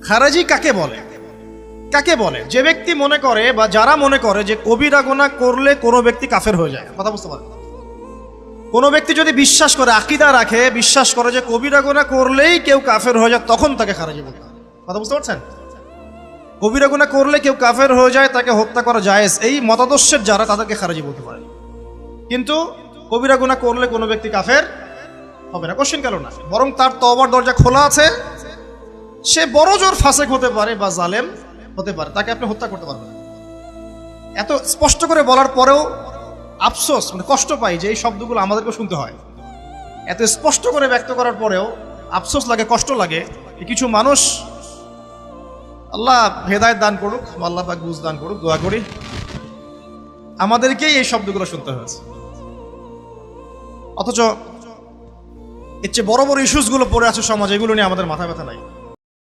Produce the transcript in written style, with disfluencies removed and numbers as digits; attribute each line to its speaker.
Speaker 1: খারেজি কাকে বলে? কাকে বলে? যে ব্যক্তি মনে করে বা যারা মনে করে যে কবিরা গুনাহ করলে কোনো ব্যক্তি কাফের হয়ে যায়। কথা বুঝতে পারেন? কোনো ব্যক্তি যদি বিশ্বাস করে, আকীদা রাখে, বিশ্বাস করে যে কবিরা গুনাহ করলেই কেউ কাফের হয়ে যায়, তখন তাকে খারেজি বলতে হবে। কথা বুঝতে পারছেন? কবিরা গুনাহ করলে কেউ কাফের হয়ে যায়, তাকে হত্যা করা জায়েজ, এই মতাদর্শের যারা, তাদেরকে খারেজি বলতে পারে। কিন্তু কবিরা গুনাহ করলে কোনো ব্যক্তি কাফের হবে না, কোশ্চেন কেন না, বরং তার তওবার দরজা খোলা আছে। সে বড় জোর ফাসেক হতে পারে বা জালেম হতে পারে, তাকে আপনি হত্যা করতে পারবেন না। এত স্পষ্ট করে বলার পরেও আফসোস, মানে কষ্ট পাই যে এই শব্দগুলো আমাদেরকে শুনতে হয়। এত স্পষ্ট করে ব্যক্ত করার পরেও আফসোস লাগে, কষ্ট লাগে। কিছু মানুষ, আল্লাহ হেদায়েত দান করুক, আল্লাহ পাক বুঝ দান করুক, দোয়া করি, আমাদেরকেই এই শব্দগুলো শুনতে হয়েছে। অথচ এর চেয়ে বড় বড় ইস্যুসগুলো পড়ে আছে সমাজে, এগুলো নিয়ে আমাদের মাথা ব্যথা নাই।